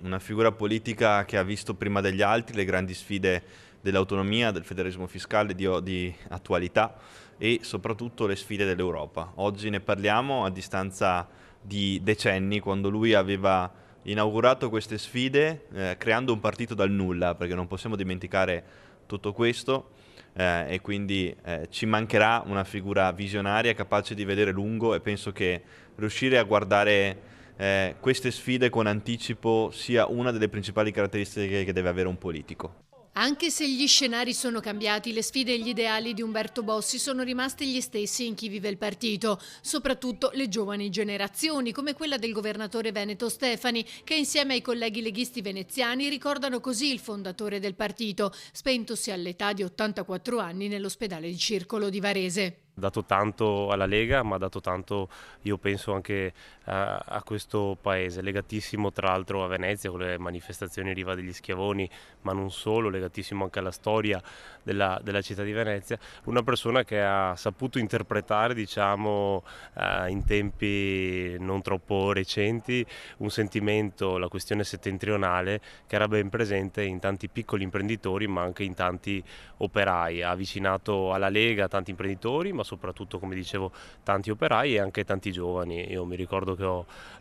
una figura politica che ha visto prima degli altri le grandi sfide dell'autonomia, del federalismo fiscale di attualità e soprattutto le sfide dell'Europa. Oggi ne parliamo a distanza di decenni, quando lui aveva inaugurato queste sfide creando un partito dal nulla, perché non possiamo dimenticare tutto questo. E quindi ci mancherà una figura visionaria capace di vedere lungo, e penso che riuscire a guardare queste sfide con anticipo sia una delle principali caratteristiche che deve avere un politico. Anche se gli scenari sono cambiati, le sfide e gli ideali di Umberto Bossi sono rimasti gli stessi in chi vive il partito, soprattutto le giovani generazioni, come quella del governatore veneto Stefani, che insieme ai colleghi leghisti veneziani ricordano così il fondatore del partito, spentosi all'età di 84 anni nell'ospedale di Circolo di Varese. Ha dato tanto alla Lega, ma ha dato tanto, io penso, anche a questo paese, legatissimo tra l'altro a Venezia con le manifestazioni in riva degli Schiavoni, ma non solo, legatissimo anche alla storia della città di Venezia. Una persona che ha saputo interpretare, diciamo, in tempi non troppo recenti, un sentimento, la questione settentrionale, che era ben presente in tanti piccoli imprenditori, ma anche in tanti operai. Ha avvicinato alla Lega tanti imprenditori, ma soprattutto, come dicevo, tanti operai e anche tanti giovani. Io mi ricordo che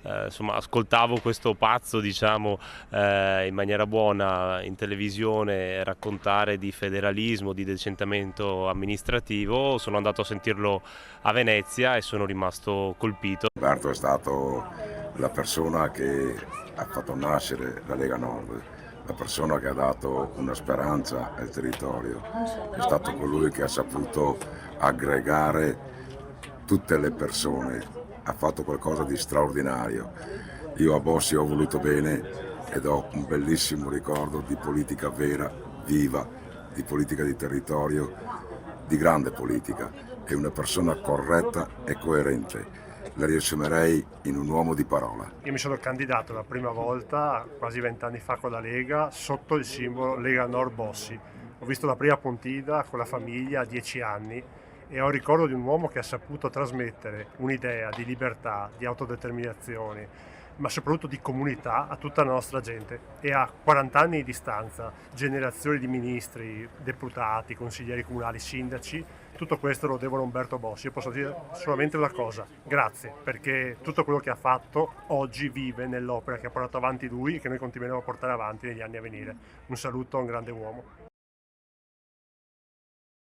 ascoltavo questo pazzo, diciamo, in maniera buona in televisione raccontare di federalismo, di decentamento amministrativo. Sono andato a sentirlo a Venezia e sono rimasto colpito. Umberto è stato la persona che ha fatto nascere la Lega Nord, la persona che ha dato una speranza al territorio, è stato colui che ha saputo aggregare tutte le persone, ha fatto qualcosa di straordinario. Io a Bossi ho voluto bene ed ho un bellissimo ricordo di politica vera, viva, di politica di territorio, di grande politica. È una persona corretta e coerente. La riassumerei in un uomo di parola. Io mi sono candidato la prima volta, quasi 20 anni fa, con la Lega, sotto il simbolo Lega Nord Bossi. Ho visto la prima puntina con la famiglia a 10 anni e ho il ricordo di un uomo che ha saputo trasmettere un'idea di libertà, di autodeterminazione, ma soprattutto di comunità a tutta la nostra gente. E a 40 anni di distanza, generazioni di ministri, deputati, consiglieri comunali, sindaci, tutto questo lo devono a Umberto Bossi. Io posso dire solamente una cosa: grazie, perché tutto quello che ha fatto oggi vive nell'opera che ha portato avanti lui e che noi continueremo a portare avanti negli anni a venire. Un saluto a un grande uomo.